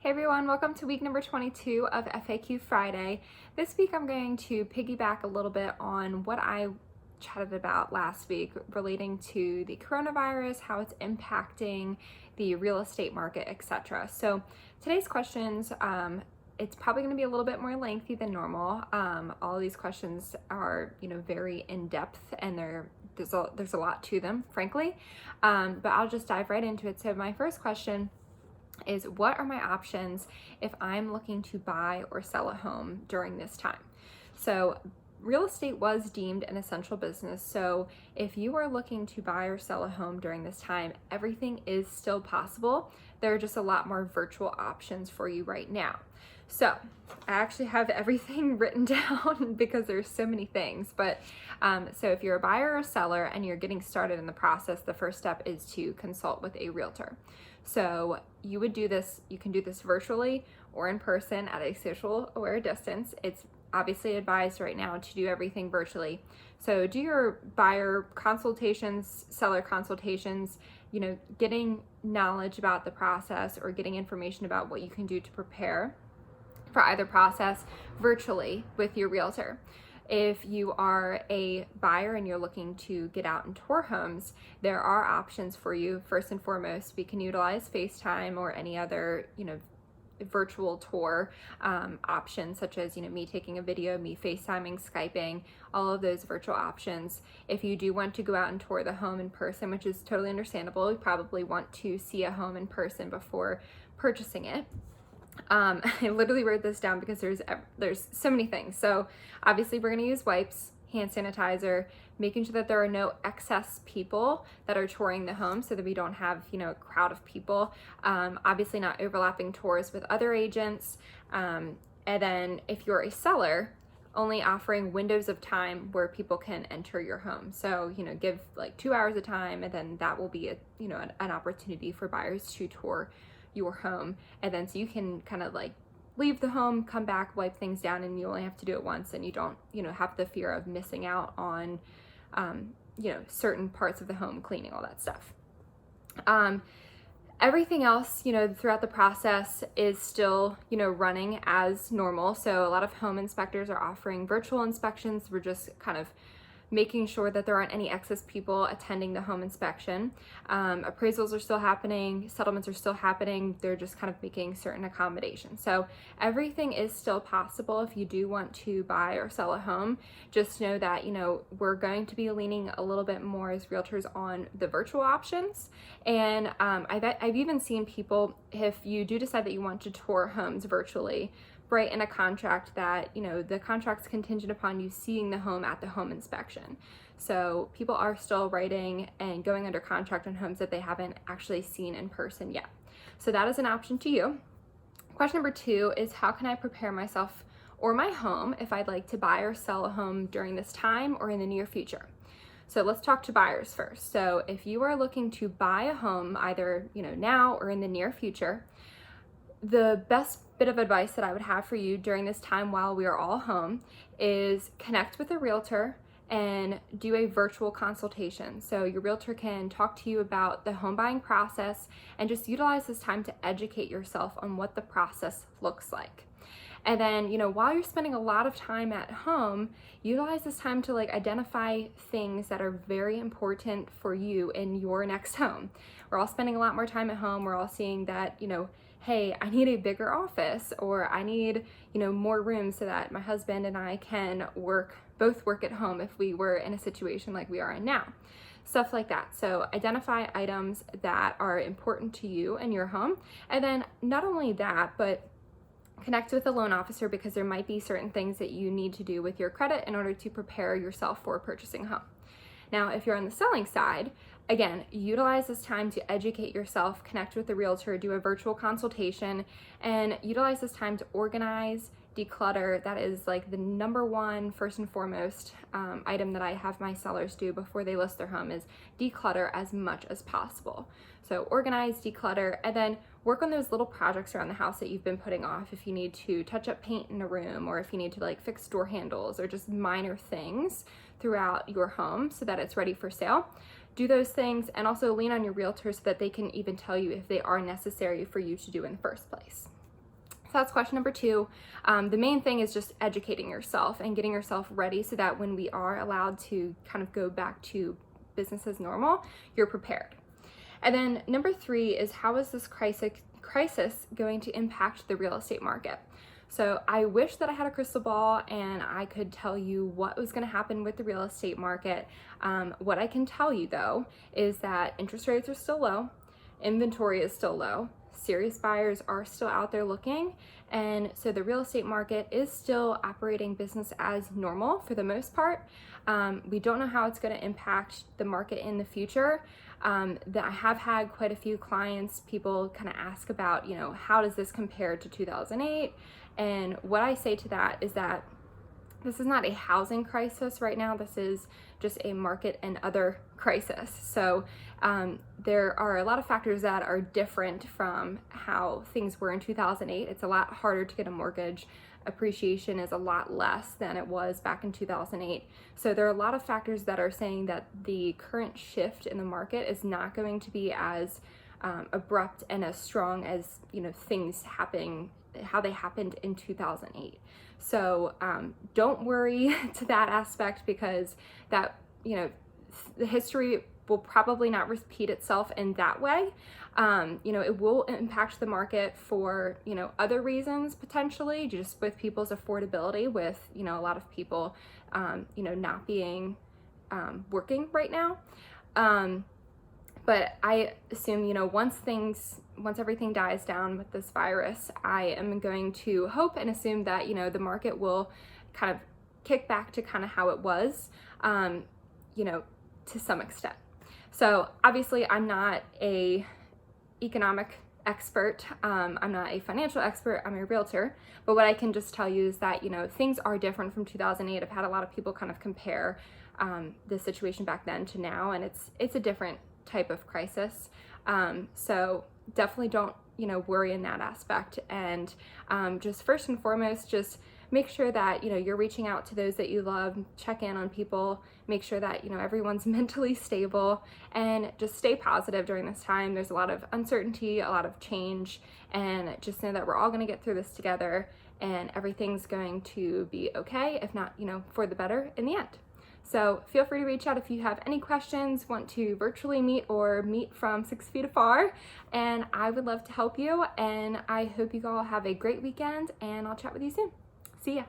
Hey everyone, welcome to week number 22 of FAQ Friday. This week I'm going to piggyback a little bit on what I chatted about last week relating to the coronavirus, how it's impacting the real estate market, etc. So today's questions, it's probably going to be a little bit more lengthy than normal. All of these questions are, very in depth, and there's a lot to them, frankly. But I'll just dive right into it. So my first question is, what are my options if I'm looking to buy or sell a home during this time? So real estate was deemed an essential business. So if you are looking to buy or sell a home during this time, everything is still possible. There are just a lot more virtual options for you right now. So I actually have everything written down because there's so many things. But so if you're a buyer or seller and you're getting started in the process, the first step is to consult with a realtor. So you would do this, you can do this virtually or in person at a social aware distance. It's obviously advised right now to do everything virtually. So do your buyer consultations, seller consultations, getting knowledge about the process or getting information about what you can do to prepare for either process virtually with your realtor. If you are a buyer and you're looking to get out and tour homes, there are options for you. First and foremost, we can utilize FaceTime or any other, virtual tour options, such as, me taking a video, me FaceTiming, Skyping, all of those virtual options. If you do want to go out and tour the home in person, which is totally understandable, you probably want to see a home in person before purchasing it. I literally wrote this down because there's so many things. So obviously we're going to use wipes, hand sanitizer, making sure that there are no excess people that are touring the home so that we don't have, a crowd of people. Obviously not overlapping tours with other agents. And then if you're a seller, only offering windows of time where people can enter your home. So, give like 2 hours of time, and then that will be an opportunity for buyers to tour your home. And then so you can kind of like leave the home, come back, wipe things down, and you only have to do it once, and you don't have the fear of missing out on certain parts of the home, cleaning, all that stuff. Everything else, throughout the process is still, running as normal. So a lot of home inspectors are offering virtual inspections. We're just kind of making sure that there aren't any excess people attending the home inspection. Appraisals are still happening, settlements are still happening. They're just kind of making certain accommodations. So everything is still possible if you do want to buy or sell a home. Just know that, we're going to be leaning a little bit more as realtors on the virtual options. And I've even seen people, if you do decide that you want to tour homes virtually, write in a contract that, the contract's contingent upon you seeing the home at the home inspection. So people are still writing and going under contract on homes that they haven't actually seen in person yet. So that is an option to you. Question number 2 is, how can I prepare myself or my home if I'd like to buy or sell a home during this time or in the near future? So let's talk to buyers first. So if you are looking to buy a home either, now or in the near future, the best bit of advice that I would have for you during this time while we are all home is connect with a realtor and do a virtual consultation. So your realtor can talk to you about the home buying process and just utilize this time to educate yourself on what the process looks like. And then, while you're spending a lot of time at home, utilize this time to identify things that are very important for you in your next home. We're all spending a lot more time at home. We're all seeing that, hey, I need a bigger office, or I need, more room so that my husband and I can both work at home if we were in a situation like we are in now. Stuff like that. So identify items that are important to you in your home. And then not only that, but connect with a loan officer, because there might be certain things that you need to do with your credit in order to prepare yourself for purchasing a home. Now, if you're on the selling side, again, utilize this time to educate yourself, connect with the realtor, do a virtual consultation, and utilize this time to organize, declutter. That is like the number one, first and foremost item that I have my sellers do before they list their home, is declutter as much as possible. So organize, declutter, and then work on those little projects around the house that you've been putting off. If you need to touch up paint in a room, or if you need to fix door handles, or just minor things throughout your home so that it's ready for sale, do those things, and also lean on your realtor so that they can even tell you if they are necessary for you to do in the first place. So that's question number 2. The main thing is just educating yourself and getting yourself ready so that when we are allowed to kind of go back to business as normal, you're prepared. And then number 3 is, how is this crisis going to impact the real estate market? So I wish that I had a crystal ball and I could tell you what was going to happen with the real estate market. What I can tell you though is that interest rates are still low, inventory is still low, serious buyers are still out there looking, and so the real estate market is still operating business as normal for the most part. We don't know how it's going to impact the market in the future. That I have had quite a few clients, people kind of ask about, how does this compare to 2008? And what I say to that is that this is not a housing crisis right now. This is just a market and other crisis. So there are a lot of factors that are different from how things were in 2008. It's a lot harder to get a mortgage. Appreciation is a lot less than it was back in 2008. So there are a lot of factors that are saying that the current shift in the market is not going to be as abrupt and as strong as, things happening, how they happened in 2008. So don't worry to that aspect, because that, the history will probably not repeat itself in that way. It will impact the market for, other reasons potentially, just with people's affordability, with, a lot of people, not being working right now. But I assume, once everything dies down with this virus, I am going to hope and assume that, the market will kind of kick back to kind of how it was, to some extent. So obviously I'm not a economic expert. I'm not a financial expert. I'm a realtor. But what I can just tell you is that, things are different from 2008. I've had a lot of people kind of compare the situation back then to now, and it's a different type of crisis. So definitely don't, worry in that aspect. And just first and foremost, just make sure that, you're reaching out to those that you love, check in on people, make sure that, everyone's mentally stable, and just stay positive during this time. There's a lot of uncertainty, a lot of change, and just know that we're all going to get through this together, and everything's going to be okay, if not, for the better in the end. So feel free to reach out if you have any questions, want to virtually meet or meet from 6 feet afar, and I would love to help you. And I hope you all have a great weekend, and I'll chat with you soon. See ya.